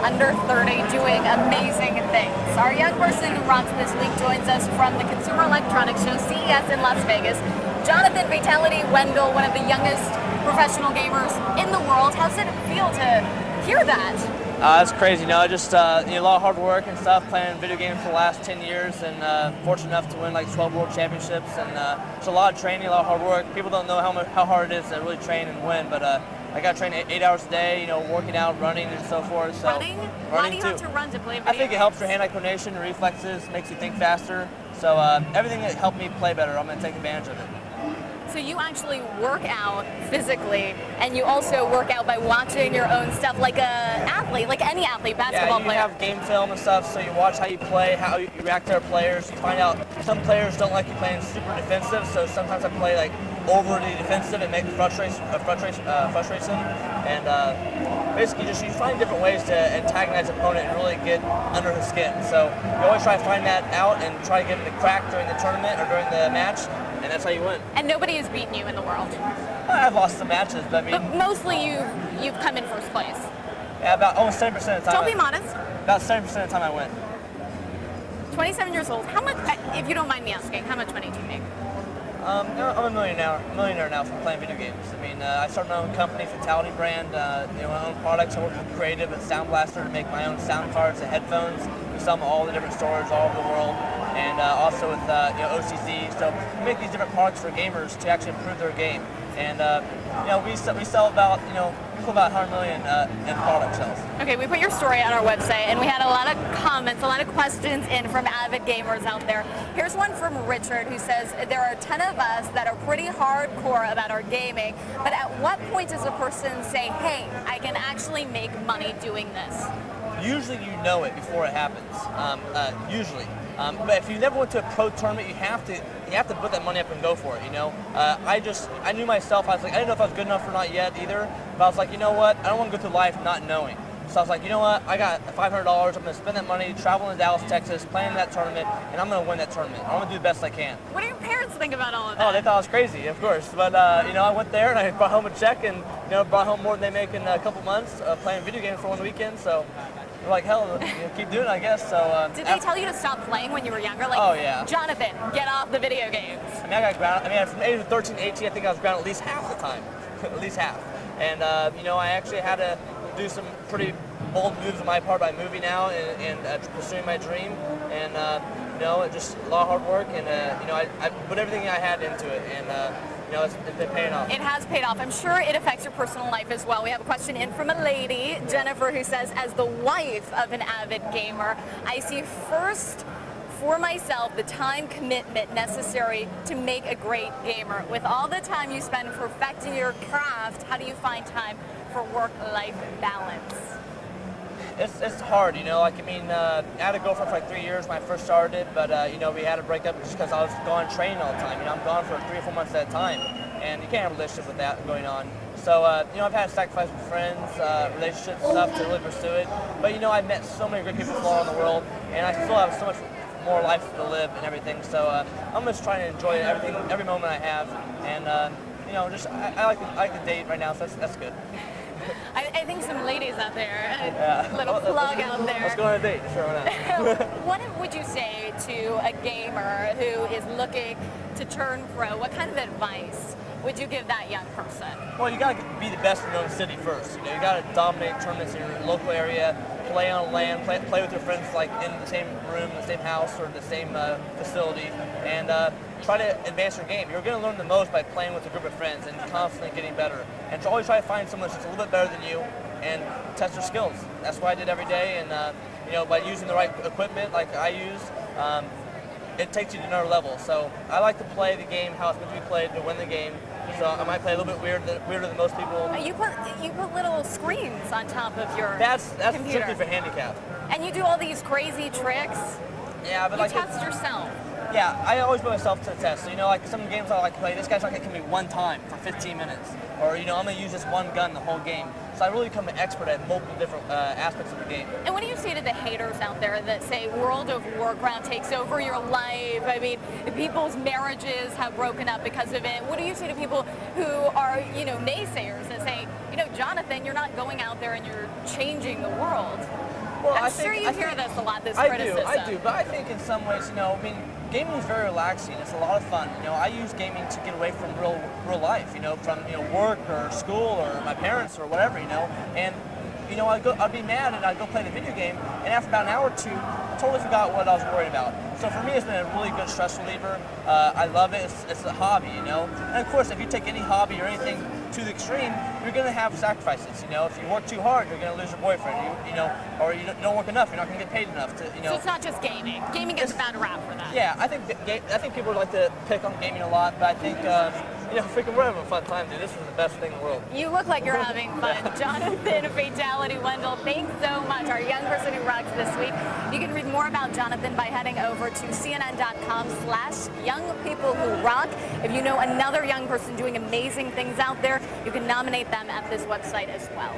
under 30 doing amazing things. Our young person who rocks this week joins us from the Consumer Electronics Show, CES in Las Vegas. Johnathan Fatal1ty, one of the youngest professional gamers in the world. How does it feel to hear that? It's crazy, you know, just a lot of hard work and stuff, playing video games for the last 10 years, and fortunate enough to win like 12 world championships, and it's a lot of training, a lot of hard work. People don't know how hard it is to really train and win, but I got to train 8 hours a day, you know, working out, running, and so forth. So running? Why do you have to run to play video games? I think it helps your hand-eye coordination, reflexes, makes you think faster. So everything that helped me play better, I'm going to take advantage of it. So you actually work out physically, and you also work out by watching your own stuff like an athlete, like any athlete, basketball player. Yeah, you have game film and stuff, so you watch how you play, how you react to other players. You find out some players don't like you playing super defensive, so sometimes I play like overly defensive and make frustrate them. And basically, you find different ways to antagonize an opponent and really get under his skin. So you always try to find that out and try to get him to crack during the tournament or during the match. And that's how you win. And nobody has beaten you in the world. I've lost some matches, but I mean. But mostly you've come in first place. Yeah, about almost 70% of the time. Don't be modest. About 70% of the time I win. 27 years old. How much, if you don't mind me asking, how much money do you make? I'm a millionaire now from playing video games. I mean, I started my own company, Fatal1ty brand. My own products. I work with Creative at Sound Blaster to make my own sound cards and headphones. We sell them at all the different stores all over the world, and also with OCZ. So we make these different products for gamers to actually improve their game. And we sell about about 100 million in product sales. Okay, we put your story on our website, and we had a lot of comments, a lot of questions in from avid gamers out there. Here's one from Richard who says, there are a ton of us that are pretty hardcore about our gaming, but at what point does a person say, hey, I can actually make money doing this? Usually you know it before it happens, usually. But if you never went to a pro tournament, you have to put that money up and go for it, you know? I knew myself, I was like, I didn't know if I was good enough or not yet either, but I was like, you know what, I don't want to go through life not knowing. So I was like, you know what, I got $500, I'm going to spend that money, travel to Dallas, Texas, playing in that tournament, and I'm going to win that tournament. I'm going to do the best I can. What do your parents think about all of that? Oh, they thought I was crazy, of course. But, I went there and I brought home a check and, brought home more than they make in a couple months playing video games for one weekend, so. We're like, hell, keep doing it, I guess. So. Did they tell you to stop playing when you were younger? Like, oh, yeah. Johnathan, get off the video games. I mean, I got grounded. I mean, from age of 13 to 18, I think I was grounded at least half the time. At least half. And, I actually had to do some pretty bold moves on my part by moving out and pursuing my dream. And, just a lot of hard work. And, I put everything I had into it. And, it's been paying off. It has paid off. I'm sure it affects your personal life as well. We have a question in from a lady, Jennifer, who says, as the wife of an avid gamer, I see first for myself the time commitment necessary to make a great gamer. With all the time you spend perfecting your craft, how do you find time for work-life balance? It's hard, I had a girlfriend for like 3 years when I first started, but we had to break up just because I was gone training all the time. I'm gone for 3 or 4 months at a time, and you can't have a relationship with that going on. So I've had to sacrifice with friends, relationships and stuff to really pursue it. But I've met so many great people all around the world, and I still have so much more life to live and everything. So I'm just trying to enjoy every moment I have, and I like to date right now, so that's good. I think some ladies out there, a little plug out there. Let's go on a date, sure, why not? What would you say to a gamer who is looking to turn pro? What kind of advice would you give that young person? Well, you got to be the best in your own city first. You got to dominate tournaments in your local area, play on land, play with your friends like in the same room, the same house, or the same facility, and try to advance your game. You're going to learn the most by playing with a group of friends and constantly getting better. And always try to find someone that's just a little bit better than you and test their skills. That's what I did every day, and by using the right equipment like I use, it takes you to another level. So I like to play the game how it's meant to be played to win the game. So I might play a little bit weirder than most people. You put little screens on top of your That's computer. strictly for handicap. And you do all these crazy tricks. Yeah, but you test yourself. Yeah, I always put myself to the test. So, like some games I like to play, this guy's not going to kill me one time for 15 minutes. Or, I'm going to use this one gun the whole game. So I really become an expert at multiple different aspects of the game. And what do you say to the haters out there that say World of Warcraft takes over your life? I mean, people's marriages have broken up because of it. What do you say to people who are, naysayers that say, Johnathan, you're not going out there and you're changing the world? Well, I'm sure you hear this a lot, this criticism. I do, but I think in some ways, you know, I mean, gaming is very relaxing. It's a lot of fun. You know, I use gaming to get away from real life. You know, from work or school or my parents or whatever. You know, and you know, I'd be mad and I'd go play the video game, and after about an hour or two, I totally forgot what I was worried about. So for me, it's been a really good stress reliever. I love it. It's a hobby, you know. And of course, if you take any hobby or anything to the extreme, you're going to have sacrifices. You know, if you work too hard, you're going to lose your boyfriend. You know, or you don't work enough, you're not going to get paid enough to, you know. So it's not just gaming. Gaming gets a bad rap for that. Yeah, I think people like to pick on gaming a lot, but I think you know, freaking we're having a fun time, dude. This is the best thing in the world. You look like you're having fun. Johnathan Fatal1ty, thanks so much. Our young person who rocks this week. You can read more about Johnathan by heading over to cnn.com/youngpeoplewhorock. If you know another young person doing amazing things out there, you can nominate them at this website as well.